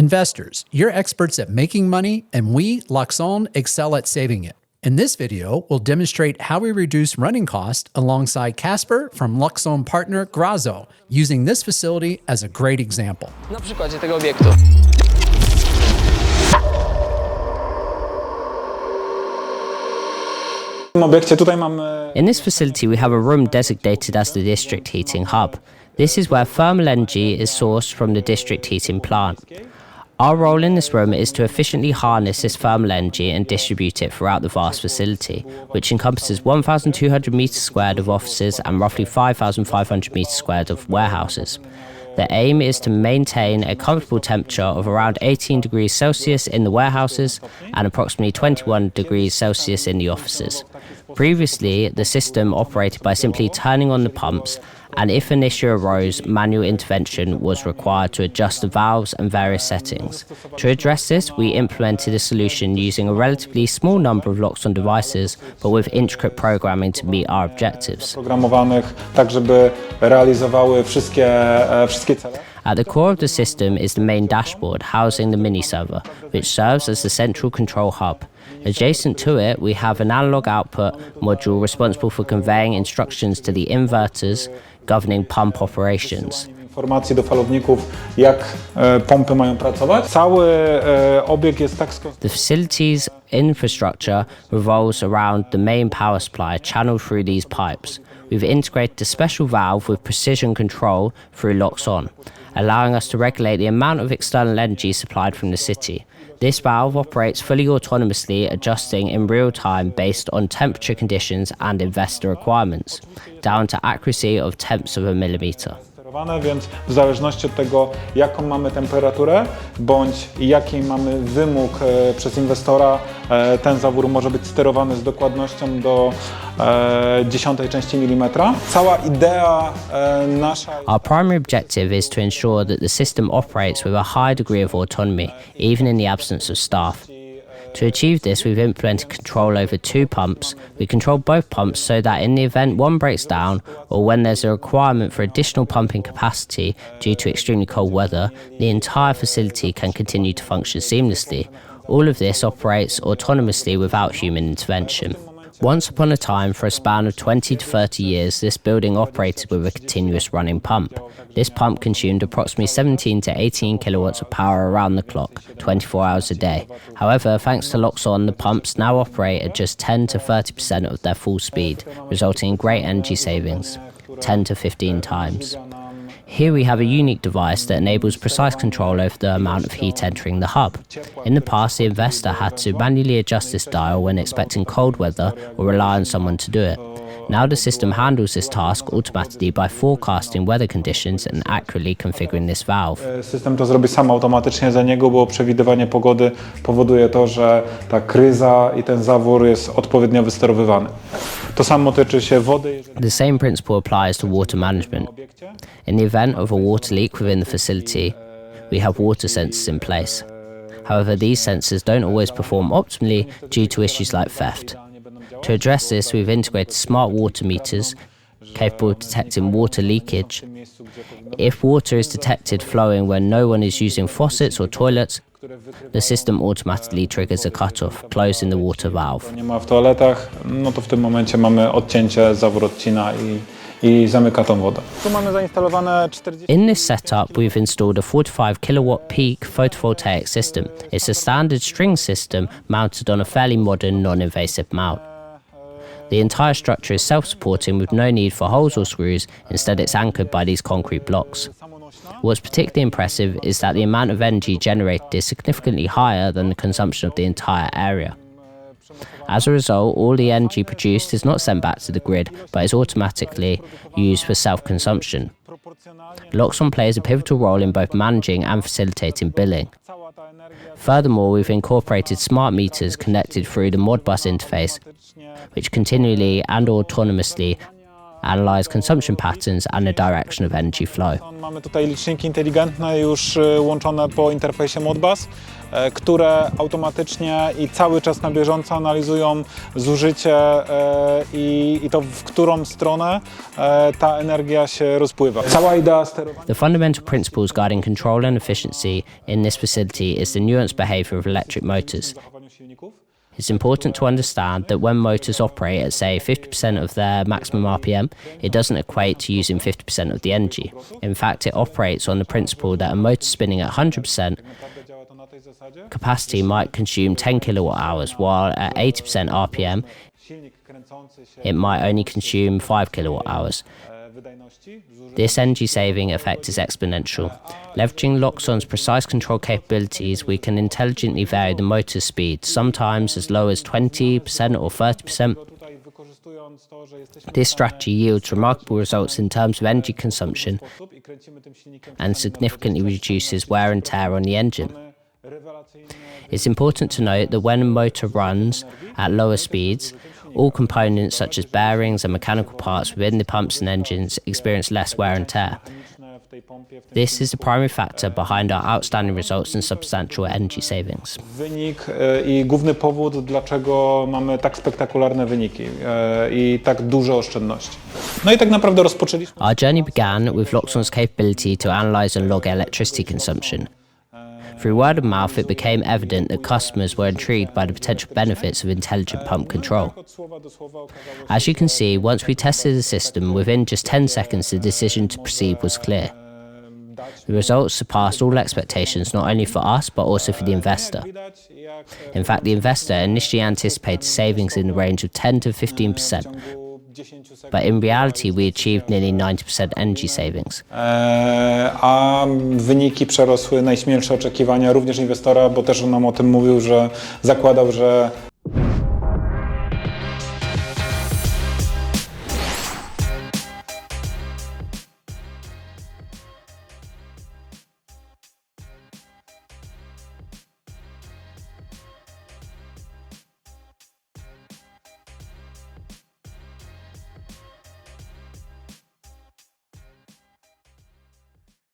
Investors, you're experts at making money, and we, Loxone, excel at saving it. In this video, we'll demonstrate how we reduce running costs alongside Casper from Loxone partner Grazo, using this facility as a great example. Na przykładzie tego obiektu. In this facility, we have a room designated as the district heating hub. This is where thermal energy is sourced from the district heating plant. Our role in this room is to efficiently harness this thermal energy and distribute it throughout the vast facility, which encompasses 1,200 meters squared of offices and roughly 5,500 meters squared of warehouses. The aim is to maintain a comfortable temperature of around 18 degrees Celsius in the warehouses and approximately 21 degrees Celsius in the offices. Previously, the system operated by simply turning on the pumps, and if an issue arose, manual intervention was required to adjust the valves and various settings. To address this, we implemented a solution using a relatively small number of Loxone devices, but with intricate programming to meet our objectives. At the core of the system is the main dashboard housing the mini server, which serves as the central control hub. Adjacent to it, we have an analog output module responsible for conveying instructions to the inverters governing pump operations. The facility's infrastructure revolves around the main power supply channeled through these pipes. We've integrated a special valve with precision control through Loxone, allowing us to regulate the amount of external energy supplied from the city. This valve operates fully autonomously, adjusting in real time based on temperature conditions and investor requirements, down to accuracy of tenths of a millimeter. Więc w zależności od tego, jaką mamy temperaturę, bądź jaki mamy wymóg przez inwestora, ten zawór może być sterowany z dokładnością do dziesiątej części milimetra. Cała idea nasza... Our primary objective is to ensure that the system operates with a high degree of autonomy, even in the absence of staff. To achieve this, we've implemented control over two pumps. We control both pumps so that in the event one breaks down, or when there's a requirement for additional pumping capacity due to extremely cold weather, the entire facility can continue to function seamlessly. All of this operates autonomously without human intervention. Once upon a time, for a span of 20 to 30 years, this building operated with a continuous running pump. This pump consumed approximately 17 to 18 kilowatts of power around the clock, 24 hours a day. However, thanks to Loxone, the pumps now operate at just 10 to 30% of their full speed, resulting in great energy savings, 10 to 15 times. Here we have a unique device that enables precise control over the amount of heat entering the hub. In the past, the investor had to manually adjust this dial when expecting cold weather or rely on someone to do it. Now the system handles this task automatically by forecasting weather conditions and accurately configuring this valve. System to zrobi sam automatycznie za niego, bo przewidywanie pogody powoduje to, że ta kryza i ten zawór jest odpowiednio wysterowywany. To samo tyczy się wody. The same principle applies to water management. In the event of a water leak within the facility, we have water sensors in place. However, these sensors don't always perform optimally due to issues like theft. To address this, we've integrated smart water meters capable of detecting water leakage. If water is detected flowing when no one is using faucets or toilets, the system automatically triggers a cutoff, closing the water valve. Nie ma w toaletach, no to w tym momencie mamy odcięcie, zawór odcina i zamyka tą wodę. Tu mamy zainstalowane 40... In this setup, we've installed a 45 kilowatt peak photovoltaic system. It's a standard string system mounted on a fairly modern, non-invasive mount. The entire structure is self-supporting with no need for holes or screws, instead it's anchored by these concrete blocks. What's particularly impressive is that the amount of energy generated is significantly higher than the consumption of the entire area. As a result, all the energy produced is not sent back to the grid, but is automatically used for self-consumption. Loxone plays a pivotal role in both managing and facilitating billing. Furthermore, we've incorporated smart meters connected through the Modbus interface, which continually and autonomously analyze consumption patterns and the direction of energy flow. Mamy tutaj liczniki inteligentne już łączone po interfejsie Modbus, które automatycznie i cały czas na bieżąco analizują zużycie i to, w którą stronę ta energia się rozpływa. Cała idea sterowania. The fundamental principles guiding control and efficiency in this facility is the nuanced behavior of electric motors. It's important to understand that when motors operate at, say, 50% of their maximum RPM, it doesn't equate to using 50% of the energy. In fact, it operates on the principle that a motor spinning at 100% capacity might consume 10 kilowatt hours, while at 80% RPM, it might only consume 5 kilowatt hours. This energy saving effect is exponential. Leveraging Loxone's precise control capabilities, we can intelligently vary the motor speed, sometimes as low as 20% or 30%. This strategy yields remarkable results in terms of energy consumption and significantly reduces wear and tear on the engine. It's important to note that when a motor runs at lower speeds, all components such as bearings and mechanical parts within the pumps and engines experience less wear and tear. This is the primary factor behind our outstanding results and substantial energy savings. Wynik i główny powód, dlaczego mamy tak spektakularne wyniki i tak duże oszczędności. No i tak naprawdę rozpoczęliśmy. Our journey began with Loxone's capability to analyze and log electricity consumption. Through word of mouth, it became evident that customers were intrigued by the potential benefits of intelligent pump control. As you can see, once we tested the system, within just 10 seconds the decision to proceed was clear. The results surpassed all expectations, not only for us, but also for the investor. In fact, the investor initially anticipated savings in the range of 10 to 15%, but in reality we achieved nearly 90% energy savings. A wyniki przerosły najśmielsze oczekiwania również inwestora, bo też on nam o tym mówił, że zakładał, że